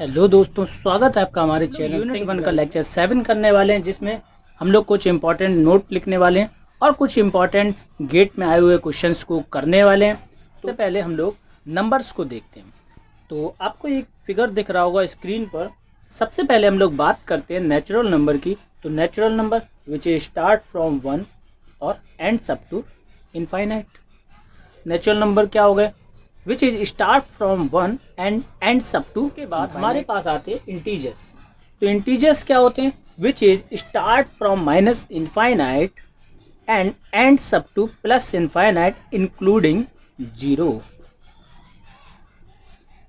Hello दोस्तों, स्वागत है आपका हमारे चैनल यूनिट 1 का लेक्चर 7 करने वाले हैं, जिसमें हम लोग कुछ इंपॉर्टेंट नोट लिखने वाले हैं और कुछ इंपॉर्टेंट गेट में आए हुए क्वेश्चंस को करने वाले हैं। तो पहले हम लोग नंबर्स को देखते हैं। तो आपको एक फिगर दिख रहा होगा स्क्रीन पर। सबसे पहले हम लोग बात करते हैं नेचुरल नंबर की। तो natural number which is start from 1 और ends up to infinite. Natural number क्या हो गए? Which is start from 1 and ends up to. के बाद हमारे पास आते हैं इंटीजर्स। तो इंटीजर्स क्या होते हैं? Which is start from minus infinite and ends up two plus infinite including 0।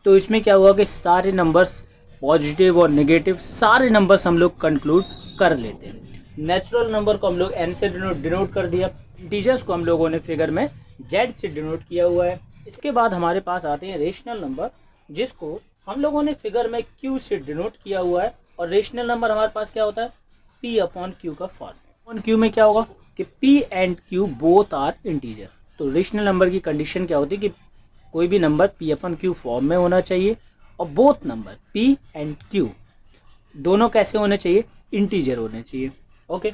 तो इसमें क्या हुआ कि सारे नंबर्स पॉजिटिव और नेगेटिव सारे नंबर्स हम लोग कंक्लूड कर लेते हैं। नेचुरल नंबर को हम लोग एन से डिनोट कर दिया। इंटीजर्स को हम लोगों ने फिगर में जेड से डिनोट किया हुआ है। इसके बाद हमारे पास आते हैं रेशनल नंबर, जिसको हम लोगों ने फिगर में क्यू से डिनोट किया हुआ है। और रेशनल नंबर हमारे पास क्या होता है? पी अपॉन क्यू का फॉर्म। अपॉन क्यू में क्या होगा कि p and q both are integer. तो रेशनल नंबर की कंडीशन क्या होती है कि कोई भी number p upon q form में होना चाहिए और both number p and q दोनों कैसे होने चाहिए? इंटीजर होने चाहिए। ओके।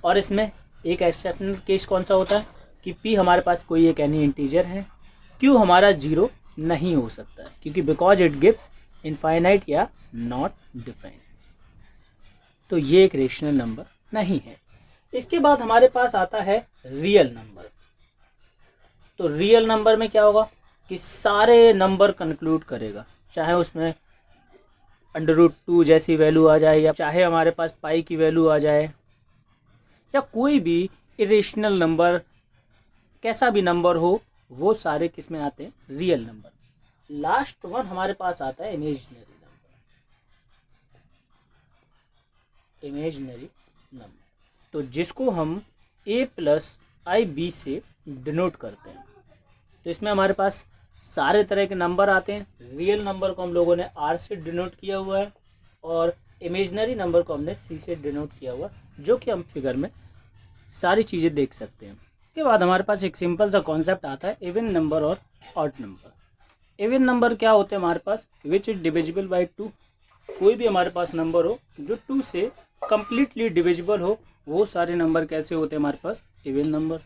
और इसमें एक एक्सेप्शनल केस कौन सा होता है कि पी हमारे पास कोई एक एनी इंटीजर है, क्यू हमारा 0 नहीं हो सकता है क्योंकि बिकॉज इट गिव्स इनफाइनाइट या नॉट डिफाइंड। तो ये एक रेशनल नंबर नहीं है। इसके बाद हमारे पास आता है रियल नंबर। तो रियल नंबर में क्या होगा कि सारे नंबर कंक्लूड करेगा, चाहे उसमें √2 जैसी वैल्यू आ जाए या चाहे हमारे पास पाई की वैल्यू आ जाए या कोई भी इरेशनल नंबर, कैसा भी नंबर हो, वो सारे किस में आते हैं? Real number. लास्ट वन हमारे पास आता है इमेजिनरी नंबर। इमेजिनरी नंबर तो जिसको हम a प्लस आई बी से डिनोट करते हैं। तो इसमें हमारे पास सारे तरह के नंबर आते हैं। रियल नंबर को हम लोगों ने r से डिनोट किया हुआ है और इमेजिनरी नंबर को हमने c से डिनोट किया हुआ है, जो कि हम फिगर में सारी चीज़ें देख सकते हैं। के बाद हमारे पास एक सिंपल सा कॉन्सेप्ट आता है इवन नंबर और ऑड नंबर। इवन नंबर क्या होते हैं हमारे पास? Which is divisible by 2। कोई भी हमारे पास नंबर हो जो 2 से कम्प्लीटली डिविजिबल हो, वो सारे नंबर कैसे होते हैं हमारे पास? Even number.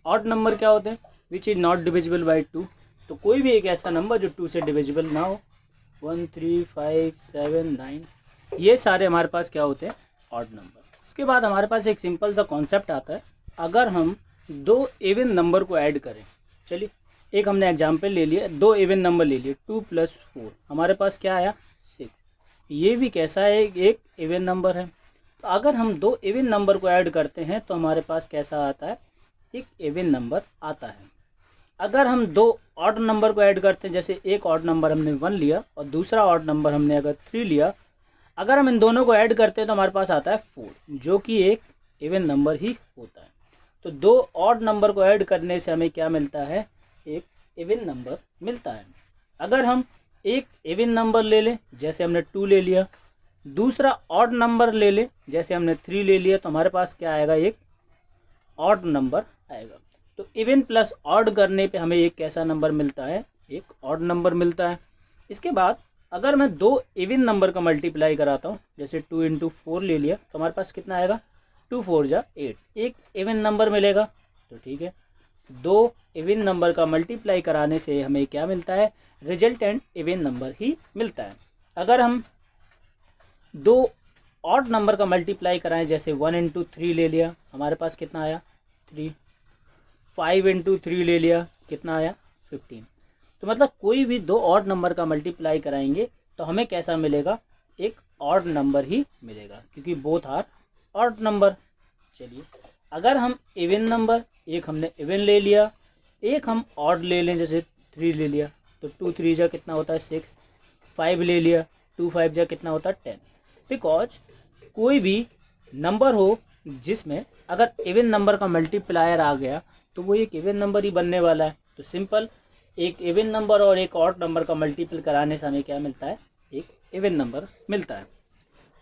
ऑड नंबर क्या होते हैं? Which is not divisible by 2। तो कोई भी एक ऐसा नंबर जो 2 से डिविजिबल ना हो, 1 3 5 7 9, ये सारे हमारे पास क्या होते हैं? Odd number. उसके बाद हमारे पास एक सिंपल सा कॉन्सेप्ट आता है, अगर हम दो इवन नंबर को ऐड करें। चलिए एक हमने एग्जांपल ले लिया, दो इवन नंबर ले लिए, 2 + 4, हमारे पास क्या आया? 6। ये भी कैसा है? एक इवन नंबर है। तो अगर हम दो इवन नंबर को ऐड करते हैं तो हमारे पास कैसा आता है? एक इवन नंबर आता है। अगर हम दो ऑड नंबर को ऐड करते हैं, जैसे एक ऑड नंबर हमने 1 लिया और दूसरा ऑड नंबर हमने अगर 3 लिया, अगर हम इन दोनों को ऐड करते हैं तो हमारे पास आता है 4, जो कि एक इवन नंबर ही होता है। तो दो ऑड नंबर को ऐड करने से हमें क्या मिलता है? एक इवन नंबर मिलता है। अगर हम एक इवन नंबर ले लें, जैसे हमने 2 ले लिया, दूसरा ऑड नंबर ले लें, जैसे हमने 3 ले लिया, तो हमारे पास क्या आएगा? एक ऑड नंबर आएगा। तो इवन प्लस ऑड करने पे हमें एक कैसा नंबर मिलता है? एक ऑड नंबर मिलता है। इसके बाद अगर मैं दो इवन नंबर का मल्टीप्लाई कराता हूँ, जैसे 2 × 4 ले लिया, तो हमारे पास कितना आएगा? 2 4 = 8, एक इवन नंबर मिलेगा। तो ठीक है, दो इवन नंबर का मल्टीप्लाई कराने से हमें क्या मिलता है? रिजल्टेंट इवन नंबर ही मिलता है। अगर हम दो ऑड नंबर का मल्टीप्लाई कराएं, जैसे 1 × 3 ले लिया, हमारे पास कितना आया? 3। 5 × 3 ले लिया, कितना आया? 15। तो मतलब कोई भी दो ऑड नंबर का मल्टीप्लाई कराएंगे तो हमें कैसा मिलेगा? एक ऑड नंबर ही मिलेगा, क्योंकि बोथ आर ऑड नंबर। चलिए अगर हम इवन नंबर, एक हमने इवन ले लिया, एक हम ऑड ले लें, जैसे 3 ले लिया, तो 2 3 जा कितना होता है? 6। 5 ले लिया, 2 5 जा कितना होता है? 10। बिकॉज कोई भी नंबर हो जिसमें अगर इवन नंबर का मल्टीप्लायर आ गया तो वो एक इवन नंबर ही बनने वाला है। तो सिंपल, एक इवन नंबर और एक ऑड नंबर का मल्टीपल कराने से हमें क्या मिलता है? एक इवन नंबर मिलता है।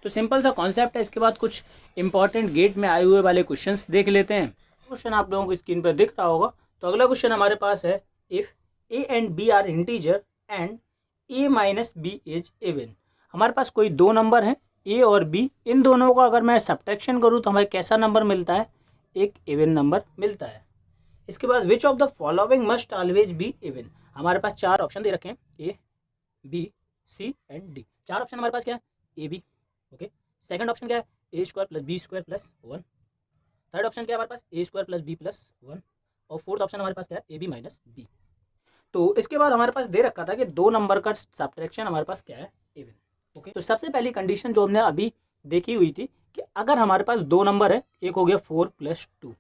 तो सिंपल सा कॉन्सेप्ट है। इसके बाद कुछ इंपॉर्टेंट गेट में आए हुए वाले क्वेश्चंस देख लेते हैं। क्वेश्चन आप लोगों को स्क्रीन पर दिख रहा होगा। तो अगला क्वेश्चन हमारे पास है, if a and b are integer and a - b is even, हमारे पास कोई दो नंबर हैं ए और बी, इन दोनों का अगर मैं सब्ट्रैक्शन करूँ तो हमें कैसा नंबर मिलता है, एक इवन नंबर मिलता है। इसके बाद which of the following must always be even, हमारे पास चार ऑप्शन दे रखे हैं a b c and d. चार ऑप्शन हमारे पास क्या है, a b, okay. Second option क्या है, a square plus b square plus 1। Third option क्या है हमारे पास, a square plus b plus 1। और फोर्थ ऑप्शन हमारे पास क्या है, ए बी माइनस बी। तो इसके बाद हमारे पास दे रखा था कि दो नंबर का सब्ट्रैक्शन हमारे पास क्या है, इवन, ओके। तो सबसे पहली कंडीशन जो हमने अभी देखी हुई थी कि अगर हमारे पास दो नंबर है, एक हो गया 4 + 2,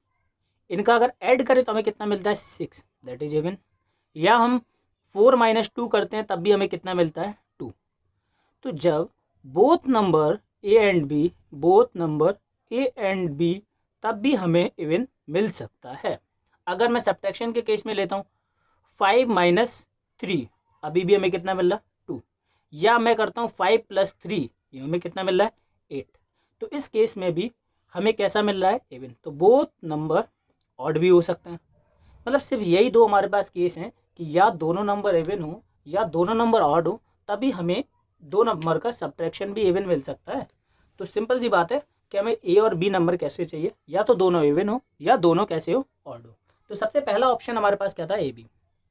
इनका अगर ऐड करें तो हमें कितना मिलता है 6, दैट इज इवन। या हम 4 - 2 करते हैं तब भी हमें कितना मिलता है 2। तो जब both number a and b, both number a and b, तब भी हमें इवन मिल सकता है। अगर मैं सब्ट्रैक्शन के केस में लेता हूँ 5 - 3, अभी भी हमें कितना मिल रहा है 2। या मैं करता हूँ 5 + 3, ये हमें कितना मिल रहा है 8। तो इस केस में भी हमें कैसा मिल रहा है, इवन। तो बोथ नंबर ऑड भी हो सकते हैं। मतलब सिर्फ यही दो हमारे पास केस हैं कि या दोनों नंबर इवन हो या दोनों नंबर ऑड हो, तभी हमें दो नंबर का सब्ट्रैक्शन भी इवन मिल सकता है। तो सिंपल सी बात है कि हमें ए और बी नंबर कैसे चाहिए, या तो दोनों इवन हो या दोनों कैसे हो, ऑड हो। तो सबसे पहला ऑप्शन हमारे पास क्या था, ए बी।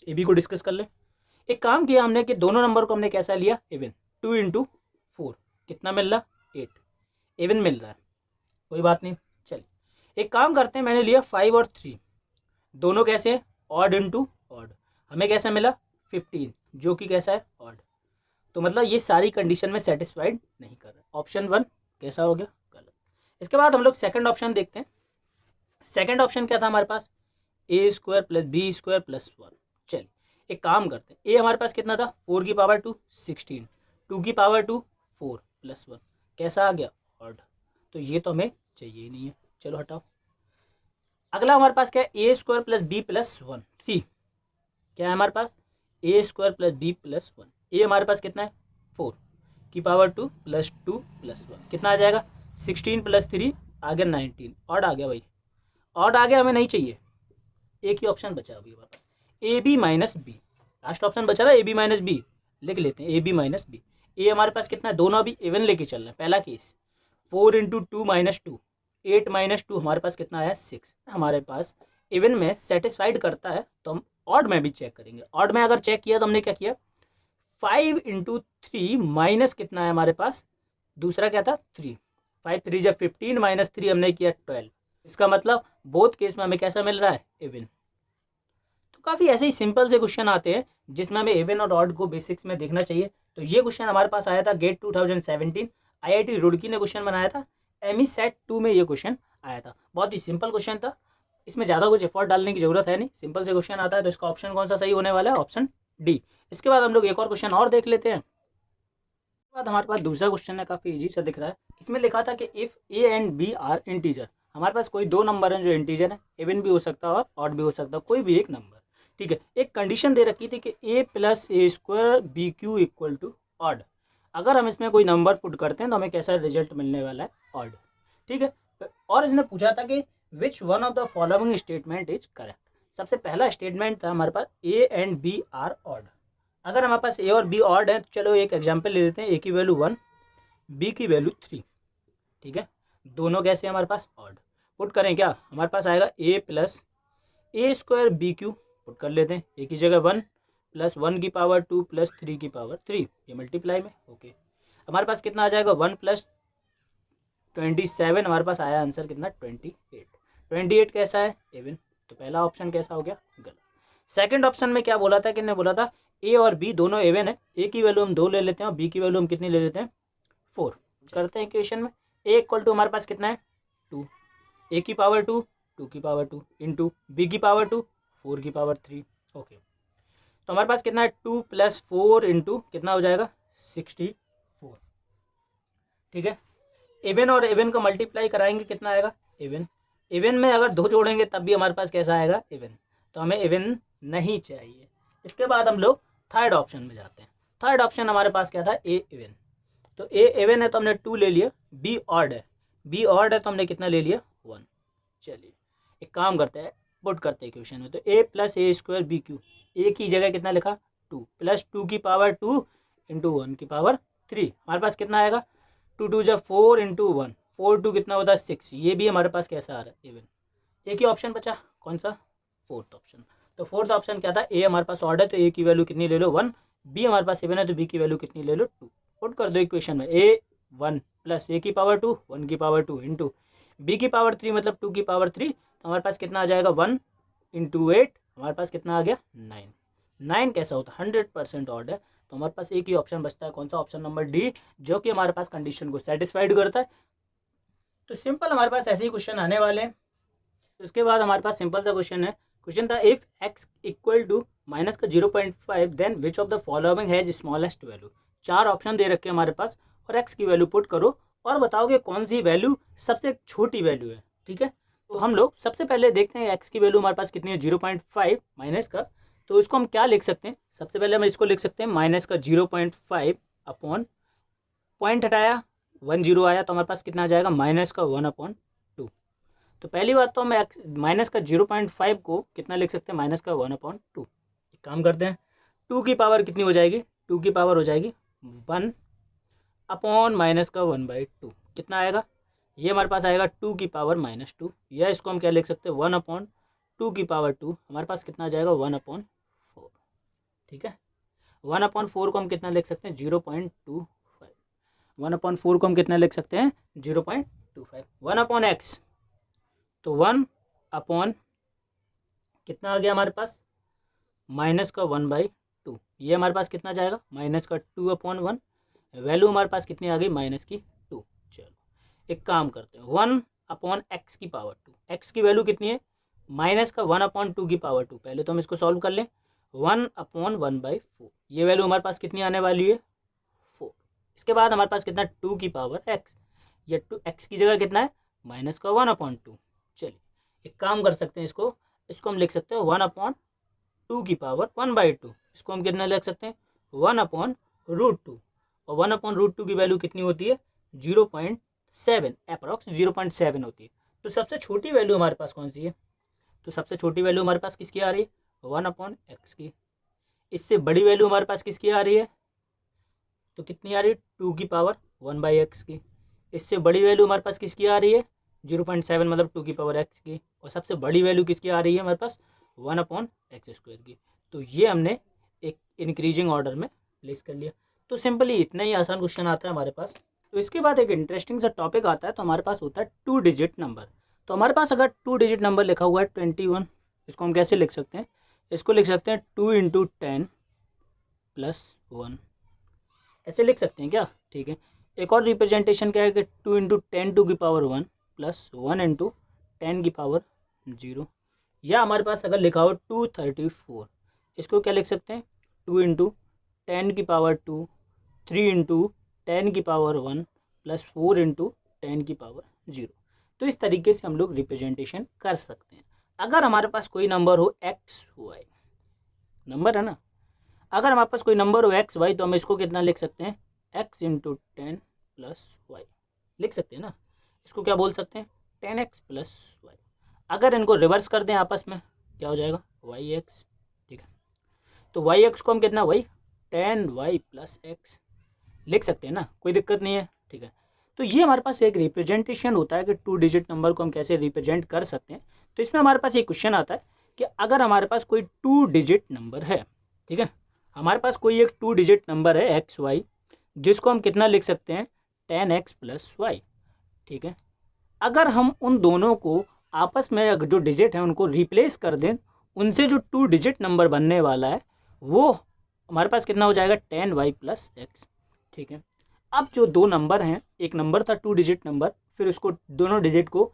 ए बी को डिस्कस कर ले। एक काम किया हमने कि दोनों नंबर को हमने कैसा लिया, इवन। 2 × 4 कितना मिल रहा, 8, इवन मिल रहा है, कोई बात नहीं। चलिए एक काम करते हैं, मैंने लिया 5 और 3, दोनों कैसे हैं, ऑड × ऑड। हमें कैसा मिला 15, जो कि कैसा है, ऑड। तो मतलब ये सारी कंडीशन में सेटिस्फाइड नहीं कर रहा। ऑप्शन 1 कैसा हो गया, गलत। इसके बाद हम लोग सेकंड ऑप्शन देखते हैं। सेकंड ऑप्शन क्या था हमारे पास, a² + b² + 1। चलिए एक काम करते हैं, ए हमारे पास कितना था 4 की पावर 2 16, 2 की पावर 2 4 + 1 कैसा आ गया, ऑड। तो ये तो हमें चाहिए ही नहीं है, चलो हटाओ। अगला हमारे पास क्या है, a² + b + 1, सी क्या है हमारे पास, a² + b + 1। ए हमारे पास कितना है 4 की पावर 2 + 2 + 1 कितना आ जाएगा, 16 + 3 आ गया 19, ऑड आ गया भाई, ऑड आ गया, हमें नहीं चाहिए। एक ही ऑप्शन बचा अभी हमारे पास, a b minus b. Last option बचा रहा है ए बी माइनस बी, लिख लेते हैं ए बी माइनस बी। ए हमारे पास कितना है, दोनों अभी इवन लेके चल रहे हैं। पहला केस 4 × 2 - 2, 8 - 2 हमारे पास कितना आया 6, हमारे पास इवन में सेटिस्फाइड करता है। तो हम ऑड में भी चेक करेंगे। ऑड में अगर चेक किया तो हमने क्या किया, 5 × 3 माइनस कितना है हमारे पास, दूसरा क्या था 3, 5 3 जब 15 - 3 हमने किया 12। इसका मतलब बोथ केस में हमें कैसा मिल रहा है, इवन। तो काफ़ी ऐसे ही सिंपल से क्वेश्चन आते हैं जिसमें हमें इवन और ऑड को बेसिक्स में देखना चाहिए। तो ये क्वेश्चन हमारे पास आया था गेट 2017, IIT रुड़की ने क्वेश्चन बनाया था। एमई सेट 2 में ये क्वेश्चन आया था। बहुत ही सिंपल क्वेश्चन था, इसमें ज़्यादा कुछ एफर्ट डालने की जरूरत है नहीं, सिंपल से क्वेश्चन आता है। तो इसका ऑप्शन कौन सा सही होने वाला है, ऑप्शन डी। इसके बाद हम लोग एक और क्वेश्चन और देख लेते हैं। इसके बाद हमारे पास दूसरा क्वेश्चन है, काफ़ी इजी सा दिख रहा है। इसमें लिखा था कि if a and b are integer, हमारे पास कोई दो नंबर हैं जो इंटीजर है, इवन भी हो सकता है और ऑड भी हो सकता है, कोई भी एक नंबर, ठीक है। एक कंडीशन दे रखी थी कि a + a² bq = ऑड। अगर हम इसमें कोई नंबर पुट करते हैं तो हमें कैसा रिजल्ट मिलने वाला है, ऑड, ठीक है। और इसने पूछा था कि which one of the following statement is correct. सबसे पहला स्टेटमेंट था हमारे पास a and b are odd. अगर हमारे पास a और b ऑड है तो चलो एक एग्जाम्पल ले लेते हैं, a की वैल्यू 1, b की वैल्यू 3, ठीक है। दोनों कैसे हमारे पास ऑड, पुट करें क्या, हमारे पास आएगा a + a² bq, पुट कर लेते हैं। a की जगह 1 + 1 की पावर 2 + 3 की पावर 3, ये मल्टीप्लाई में, ओके। हमारे पास कितना आ जाएगा 1 + 27, हमारे पास आया आंसर कितना 28। 28 कैसा है, इवन। तो पहला ऑप्शन कैसा हो गया, गलत। सेकंड ऑप्शन में क्या बोला था, कि ने बोला था ए और बी दोनों इवन है, ए की वैल्यू हम 2 ले लेते हैं और बी की वैल्यू हम कितनी ले लेते हैं 4। करते हैं इक्वेशन में, ए = हमारे पास कितना है 2, ए की पावर 2 2 की पावर 2 इंटू बी की पावर 2 4 की पावर 3, ओके। तो हमारे पास कितना है 2 + 4 इंटू कितना हो जाएगा 64, ठीक है। इवन और इवन को मल्टीप्लाई कराएंगे कितना आएगा, इवन। इवन में अगर 2 जोड़ेंगे तब भी हमारे पास कैसा आएगा, इवन। तो हमें इवन नहीं चाहिए। इसके बाद हम लोग थर्ड ऑप्शन में जाते हैं। थर्ड ऑप्शन हमारे पास क्या था, ए इवन। तो ए इवन है तो हमने 2 ले लिया, बी ऑड है, बी ऑड है तो हमने कितना ले लिया 1। चलिए एक काम करते हैं, पुट करते हैं इक्वेशन में। तो a + a² bq, a की जगह कितना लिखा 2 + 2 की पावर 2 इंटू 1 की पावर 3, हमारे पास कितना आएगा 2 2 जा 4 इंटू 1, 4 2 कितना होता है 6, ये भी हमारे पास कैसा आ रहा है इवन। एक ही ऑप्शन बचा, कौन सा, फोर्थ ऑप्शन। तो फोर्थ ऑप्शन क्या था, ए हमारे पास ऑर्डर है तो ए की वैल्यू कितनी ले लो 1, बी हमारे पास इवन है तो बी की वैल्यू कितनी ले लो 2। पुट कर दो इक्वेशन में, ए 1 प्लस ए की पावर 2 1 की पावर 2 इंटू बी की पावर 3 मतलब 2 की पावर 3, तो हमारे पास कितना आ जाएगा 1 इंटू 8, हमारे पास कितना आ गया 9। 9 कैसा होता है 100% ऑर्डर, तो हमारे पास एक ही ऑप्शन बचता है, कौन सा, ऑप्शन नंबर डी, जो कि हमारे पास कंडीशन को सेटिस्फाइड करता है। तो सिंपल हमारे पास ऐसे ही क्वेश्चन आने वाले हैं। उसके बाद हमारे पास सिंपल सा क्वेश्चन है, क्वेश्चन था if x equal to minus का 0.5 then which of the following has smallest value. 4 option दे रखे हैं हमारे पास और x की वैल्यू पुट करो और बताओगे कौन सी वैल्यू सबसे छोटी वैल्यू है। ठीक है, तो हम लोग सबसे पहले देखते हैं x की वैल्यू हमारे पास कितनी है 0.5 माइनस का, तो इसको हम क्या लिख सकते हैं, सबसे पहले हम इसको लिख सकते हैं माइनस का 0.5 अपॉन पॉइंट हटाया 1 0 आया तो हमारे पास कितना आ जाएगा माइनस का 1/2। तो पहली बात तो हम माइनस का 0.5 को कितना लिख सकते हैं माइनस का 1/2। एक काम करते हैं, 2 की पावर कितनी हो जाएगी, 2 की पावर हो जाएगी 1 अपॉन माइनस का 1/2, कितना आएगा, ये हमारे पास आएगा 2 की पावर -2, या इसको हम क्या लिख सकते हैं 1/2 की पावर 2, हमारे पास कितना आ जाएगा 1/4। ठीक है, 1/4 को हम कितना लिख सकते हैं 0.25, 1/4 को हम कितना लिख सकते हैं 0.25, 1/x तो 1/, कितना आ गया हमारे पास माइनस का 1/2, ये हमारे पास कितना जाएगा माइनस का 2/1, वैल्यू हमारे पास कितनी आ गई माइनस की 2। चलो एक काम करते हैं 1/x की पावर 2, x की वैल्यू कितनी है माइनस का 1/2 की पावर 2, पहले तो हम इसको सॉल्व कर लें 1/1/4, ये वैल्यू हमारे पास कितनी आने वाली है 4। इसके बाद हमारे पास कितना 2 की पावर x, ये 2x की जगह कितना है माइनस का 1/2। चलिए एक काम कर सकते हैं, इसको हम लिख सकते हैं 1/2 की पावर 1/2, इसको हम कितना लिख सकते हैं 1/√2, और 1/√2 की वैल्यू कितनी होती है 0.7, अप्रॉक्स 0.7 होती है। तो सबसे छोटी वैल्यू हमारे पास कौन सी है, तो सबसे छोटी वैल्यू हमारे पास किसकी आ रही है 1/x की। इससे बड़ी वैल्यू हमारे पास किसकी आ रही है, तो कितनी आ रही है 2 की पावर 1/x की। इससे बड़ी वैल्यू हमारे पास किसकी आ रही है 0.7 मतलब 2 की पावर x की, और सबसे बड़ी वैल्यू किसकी आ रही है हमारे पास 1/x² की। तो ये हमने एक इंक्रीजिंग ऑर्डर में प्लेस कर लिया। तो सिंपली इतना ही आसान क्वेश्चन आता है हमारे पास। तो इसके बाद एक इंटरेस्टिंग सा टॉपिक आता है, तो हमारे पास होता है 2 डिजिट नंबर। तो हमारे पास अगर 2 डिजिट नंबर लिखा हुआ है 21, इसको हम कैसे लिख सकते हैं, इसको लिख सकते हैं 2 × 10 + 1, ऐसे लिख सकते हैं क्या। ठीक है, एक और रिप्रेजेंटेशन क्या है कि 2 × 10 की पावर 1 + 1 × 10 की पावर 0, या हमारे पास अगर लिखा हो 234, इसको क्या लिख सकते हैं 2 × 10 की पावर 2, 3 × 10 की पावर 1 + 4 × 10 की पावर 0। तो इस तरीके से हम लोग रिप्रेजेंटेशन कर सकते हैं। अगर हमारे पास कोई नंबर हो एक्स वाई, नंबर है ना, अगर हमारे पास कोई नंबर हो एक्स वाई तो हम इसको कितना लिख सकते हैं x × 10 + y लिख सकते हैं ना, इसको क्या बोल सकते हैं 10x + y। अगर इनको रिवर्स कर दें आपस में क्या हो जाएगा yx। ठीक है, तो yx को हम कितना वही 10y + x लिख सकते हैं ना, कोई दिक्कत नहीं है। ठीक है, तो ये हमारे पास एक रिप्रेजेंटेशन होता है कि 2 डिजिट नंबर को हम कैसे रिप्रेजेंट कर सकते हैं। तो इसमें हमारे पास एक क्वेश्चन आता है कि अगर हमारे पास कोई 2 डिजिट नंबर है, ठीक है, हमारे पास कोई एक 2 डिजिट नंबर है एक्स वाई, जिसको हम कितना लिख सकते हैं 10x + y। ठीक है, अगर हम उन दोनों को आपस में जो डिजिट है उनको रिप्लेस कर दें, उनसे जो 2 डिजिट नंबर बनने वाला है वो हमारे पास कितना हो जाएगा 10y + x। ठीक है, अब जो दो नंबर हैं, एक नंबर था 2 डिजिट नंबर, फिर उसको दोनों डिजिट को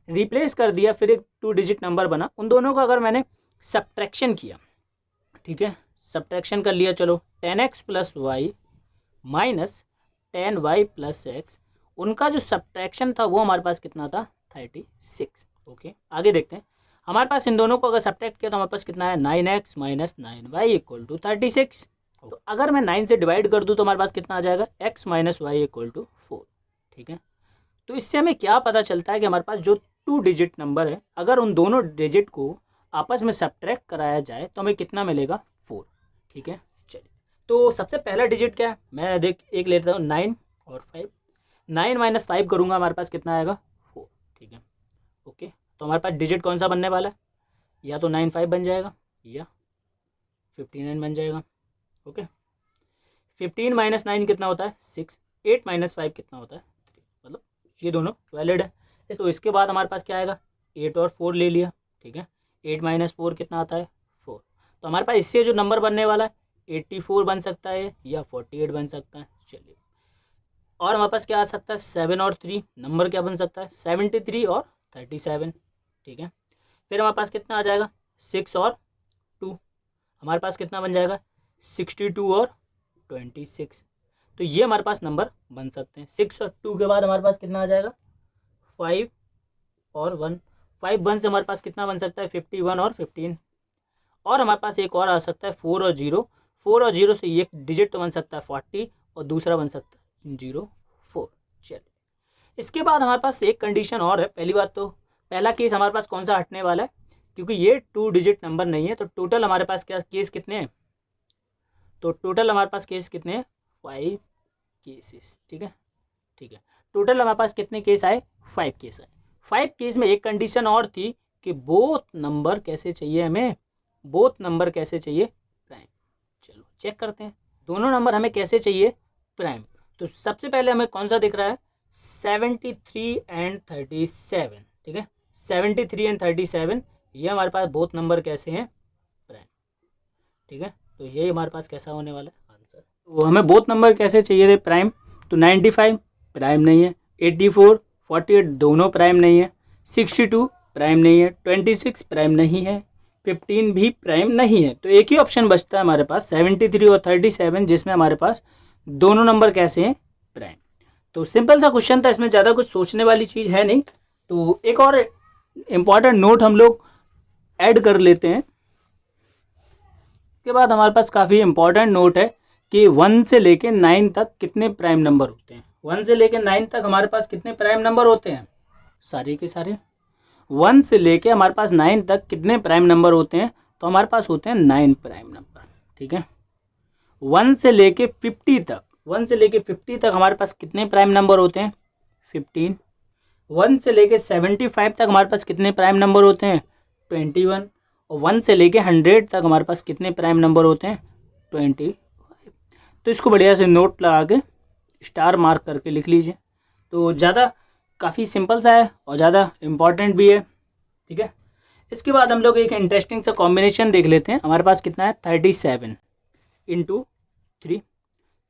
रिप्लेस कर दिया, फिर एक 2 डिजिट नंबर बना, उन दोनों का अगर मैंने सब्ट्रैक्शन किया, ठीक है, सब्ट्रैक्शन कर लिया, चलो 10x + y - 10y + x, उनका जो सब्ट्रैक्शन था वो हमारे पास कितना था 36। ओके, आगे देखते हैं, हमारे पास इन दोनों को अगर सब्ट्रैक्ट किया तो हमारे पास कितना है 9x - 9y = 36। तो अगर मैं 9 से डिवाइड कर दूं तो हमारे पास कितना आ जाएगा x - y = 4। ठीक है, तो इससे हमें क्या पता चलता है कि हमारे पास जो 2 डिजिट नंबर है, अगर उन दोनों डिजिट को आपस में सब्ट्रैक्ट कराया जाए तो हमें कितना मिलेगा 4। ठीक है, चलिए, तो सबसे पहला डिजिट क्या है, मैं देख एक लेता हूँ 9 और 5। 9 माइनस 5 करूँगा, हमारे पास कितना आएगा 4। ठीक है, ओके। तो हमारे पास डिजिट कौन सा बनने वाला है, या तो 9 5 बन जाएगा या 59 बन जाएगा। ओके, 15 माइनस 9 कितना होता है 6, 8 माइनस 5 कितना होता है 3, मतलब ये दोनों वैलिड है। तो इसके बाद हमारे पास क्या आएगा 8 और 4 ले लिया। ठीक है, 8 माइनस 4 कितना आता है 4। तो हमारे पास इससे जो नंबर बनने वाला है 84 बन सकता है या 48 बन सकता है। चलिए, और हमारे पास क्या आ सकता है 7 और 3, नंबर क्या बन सकता है 73 और 37। ठीक है, फिर हमारे पास कितना आ जाएगा 6 और 2, हमारे पास कितना बन जाएगा 62 और 26। तो ये हमारे पास नंबर बन सकते हैं। 6 और 2 के बाद हमारे पास कितना आ जाएगा 5 और 1। 5 1 से हमारे पास कितना बन सकता है 51 और 15। और हमारे पास एक और आ सकता है 4 और 0। 4 और 0 से एक डिजिट तो बन सकता है 40 और दूसरा बन सकता है 04। चलिए, इसके बाद हमारे पास एक कंडीशन और है। पहली बात तो पहला केस हमारे पास कौन सा हटने वाला है, क्योंकि ये 2 डिजिट नंबर नहीं है। तो टोटल हमारे पास क्या केस कितने हैं, तो टोटल हमारे पास केस कितने हैं 5 केसेस। ठीक है, ठीक है, टोटल हमारे पास कितने केस आए 5 केस आए। 5 केस में एक कंडीशन और थी कि बोथ नंबर कैसे चाहिए हमें, बोथ नंबर कैसे चाहिए प्राइम। चलो चेक करते हैं दोनों नंबर हमें कैसे चाहिए प्राइम। तो सबसे पहले हमें कौन सा दिख रहा है 73 एंड 37। ठीक है, 73 एंड 37 ये हमारे पास बोथ नंबर कैसे हैं प्राइम। ठीक है, तो यही हमारे पास कैसा होने वाला है आंसर। तो हमें बोथ नंबर कैसे चाहिए थे प्राइम, तो 95 प्राइम नहीं है, 84 48 दोनों प्राइम नहीं है, 62 प्राइम नहीं है, 26 प्राइम नहीं है, 15 भी प्राइम नहीं है। तो एक ही ऑप्शन बचता है हमारे पास 73 और 37, जिसमें हमारे पास दोनों नंबर कैसे हैं प्राइम। तो सिंपल सा क्वेश्चन था, इसमें ज़्यादा कुछ सोचने वाली चीज़ है नहीं। तो एक और इम्पॉर्टेंट नोट हम लोग ऐड कर लेते हैं। के बाद हमारे पास काफ़ी इंपॉर्टेंट नोट है कि 1 से लेके 9 तक कितने प्राइम नंबर होते हैं। 1 से लेके 9 तक हमारे पास कितने प्राइम नंबर होते हैं, सारे के सारे 1 से लेके हमारे पास 9 तक कितने प्राइम नंबर होते हैं, तो हमारे पास होते हैं 9 प्राइम नंबर। ठीक है, 1 से लेके 50 तक, 1 से लेके 50 तक हमारे पास कितने प्राइम नंबर होते हैं 15। 1 से लेके 75 तक हमारे पास कितने प्राइम नंबर होते हैं 21। और 1 से लेके 100 तक हमारे पास कितने प्राइम नंबर होते हैं 25। तो इसको बढ़िया से नोट लगा के स्टार मार्क करके लिख लीजिए। तो ज़्यादा काफ़ी सिंपल सा है और ज़्यादा इम्पॉर्टेंट भी है। ठीक है, इसके बाद हम लोग एक इंटरेस्टिंग सा कॉम्बिनेशन देख लेते हैं। हमारे पास कितना है 37 इंटू 3,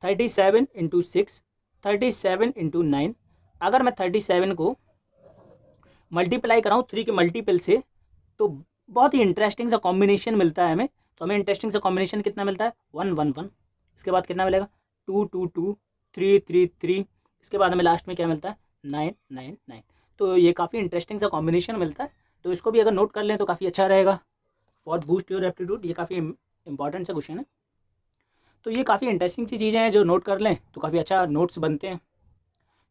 37 इंटू 6, 37 इंटू 9। अगर मैं 37 को मल्टीप्लाई कराऊँ 3 के मल्टीपल से, तो बहुत ही इंटरेस्टिंग सा कॉम्बिनेशन मिलता है हमें। तो हमें इंटरेस्टिंग सा कॉम्बिनेशन कितना मिलता है 1 1 1। इसके बाद कितना मिलेगा 2 2 2, 3 3 3। इसके बाद हमें लास्ट में क्या मिलता है 9 9 9। तो ये काफ़ी इंटरेस्टिंग सा कॉम्बिनेशन मिलता है। तो इसको भी अगर नोट कर लें तो काफ़ी अच्छा रहेगा फॉर बूस्ट योर एप्टीट्यूड। ये काफ़ी इंपॉर्टेंट सा क्वेश्चन है। तो ये काफ़ी इंटरेस्टिंग सी चीज़ें हैं, जो नोट कर लें तो काफ़ी अच्छा नोट्स बनते हैं।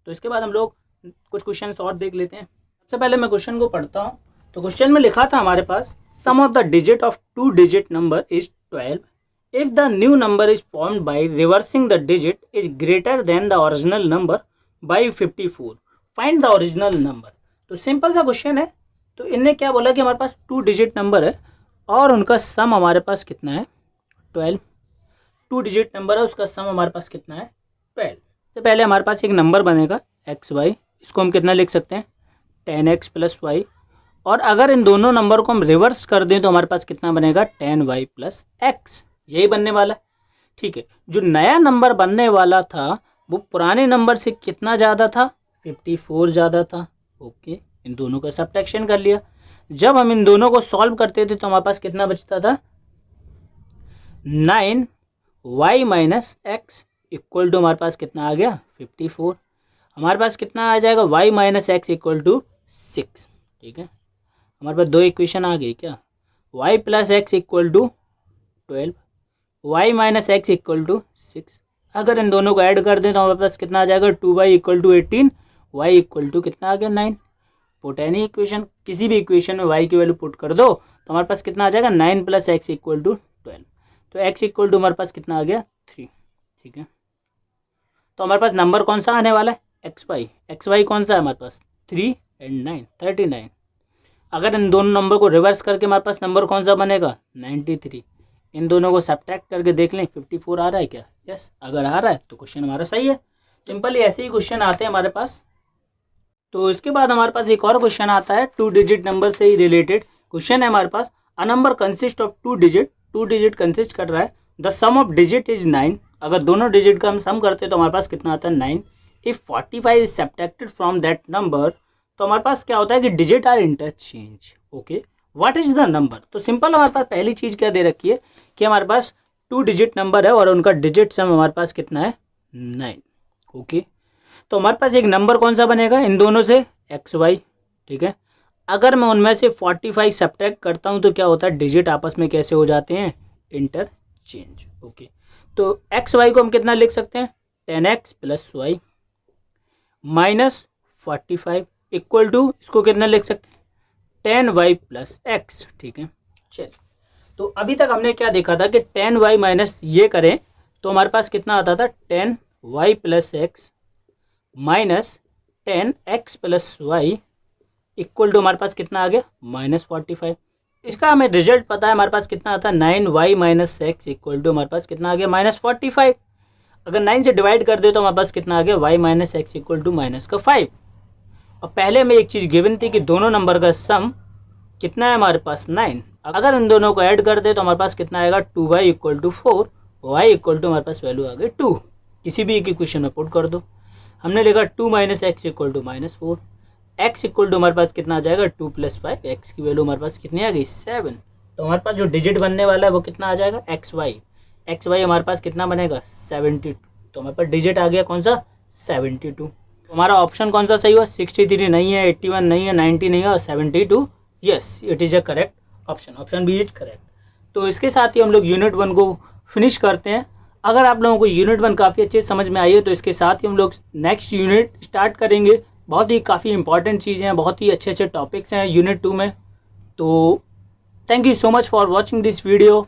तो इसके बाद हम लोग कुछ क्वेश्चन और देख लेते हैं। सबसे पहले मैं क्वेश्चन को पढ़ता हूँ। तो क्वेश्चन में लिखा था हमारे पास sum of the digit of 2 digit number is 12 if the new number is formed by reversing the digit is greater than the original number by 54, find the original number। तो सिंपल सा question है। तो इनने क्या बोला कि हमारे पास 2 digit number है और उनका सम हमारे पास कितना है 12। 2 डिजिट नंबर है, उसका सम हमारे पास कितना है 12। तो पहले हमारे पास एक नंबर बनेगा एक्स वाई, इसको हम कितना लिख सकते हैं 10x प्लस वाई। और अगर इन दोनों नंबर को हम रिवर्स कर दें तो हमारे पास कितना बनेगा 10y प्लस एक्स, यही बनने वाला है। ठीक है, जो नया नंबर बनने वाला था वो पुराने नंबर से कितना ज़्यादा था 54 ज़्यादा था। ओके, इन दोनों का सब्ट्रैक्शन कर लिया। जब हम इन दोनों को सॉल्व करते थे तो हमारे पास कितना बचता था 9y minus x equal to हमारे पास कितना आ गया 54। हमारे पास कितना आ जाएगा y minus x equal to 6। ठीक है, हमारे पास 2 इक्वेशन आ गई क्या, y plus x equal to 12, y minus x equal to 6। अगर इन दोनों को ऐड कर दें तो हमारे पास कितना आ जाएगा 2y equal to 18, y equal to कितना आ गया 9। पुट एनी इक्वेशन, किसी भी इक्वेशन में y की वैल्यू पुट कर दो तो हमारे पास कितना आ जाएगा 9 प्लस एक्स इक्वल टू 12। तो x इक्वल टू हमारे पास कितना आ गया 3, ठीक है। तो हमारे पास नंबर कौन सा आने वाला है, एक्स वाई कौन सा है हमारे पास 3 एंड 9, 39। अगर इन दोनों नंबर को रिवर्स करके हमारे पास नंबर कौन सा बनेगा 93। इन दोनों को सब्ट्रैक्ट करके देख लें 54 आ रहा है क्या, यस अगर आ रहा है तो क्वेश्चन हमारा सही है। सिंपली ऐसे ही क्वेश्चन आते हैं हमारे पास। तो इसके बाद हमारे पास एक और क्वेश्चन आता है 2 डिजिट नंबर से ही रिलेटेड क्वेश्चन है हमारे पास। A number consist of 2 digit, 2 digit consist कर रहा है, the sum of digit is 9। अगर दोनों डिजिट का हम सम करते हैं तो हमारे पास कितना आता है 9। If 45 is subtracted from that number, तो हमारे पास क्या होता है कि digit are interchange. Okay, what is the number. तो सिंपल हमारे पास पहली चीज़ क्या दे रखी है कि हमारे पास 2 डिजिट नंबर है और उनका डिजिट सम हमारे पास कितना है 9। ओके, तो हमारे पास एक नंबर कौन सा बनेगा इन दोनों से एक्स वाई, ठीक है। अगर मैं उनमें से 45 सब्ट्रैक्ट करता हूँ तो क्या होता है डिजिट आपस में कैसे हो जाते हैं इंटरचेंज। ओके, तो एक्स वाई को हम कितना लिख सकते हैं 10x plus y minus 45 equal to इसको कितना लिख सकते हैं 10y प्लस एक्स, ठीक है। चलिए, तो अभी तक हमने क्या देखा था कि 10y माइनस ये करें तो हमारे पास कितना आता था 10y plus x minus 10x plus y equal to हमारे पास कितना आ गया -45। इसका हमें रिजल्ट पता है हमारे पास कितना आता है 9y minus x equal to हमारे पास कितना आ गया -45। अगर 9 से डिवाइड कर दे तो हमारे पास कितना आ गया y minus x equal to -5। और पहले में एक चीज़ गिवन थी कि दोनों नंबर का सम कितना है हमारे पास 9। अगर इन दोनों को ऐड कर दे तो हमारे पास कितना आएगा 2y equal to 4, y equal to हमारे पास वैल्यू आ गई 2। किसी भी एक इक्वेशन में पुट कर दो। हमने लिखा 2 minus x equal to -4, x equal to हमारे पास कितना आ जाएगा 2 प्लस 5, एक्स की वैल्यू हमारे पास कितनी आ गई 7। तो हमारे पास जो डिजिट बनने वाला है वो कितना आ जाएगा एक्स वाई हमारे पास कितना बनेगा 72। तो हमारे पास डिजिट आ गया कौन सा 72। तो हमारा ऑप्शन कौन सा सही हुआ 63 नहीं है, 81 नहीं है, 90 नहीं है और 72, yes it is a correct option, option B is correct. तो इसके साथ ही हम लोग यूनिट 1 को फिनिश करते हैं। अगर आप लोगों को यूनिट 1 काफ़ी अच्छे समझ में आई है तो इसके साथ ही हम लोग नेक्स्ट यूनिट स्टार्ट करेंगे। बहुत ही काफ़ी इंपॉर्टेंट चीज़ें हैं, बहुत ही अच्छे अच्छे टॉपिक्स हैं यूनिट 2 में। तो thank you so much for watching this video.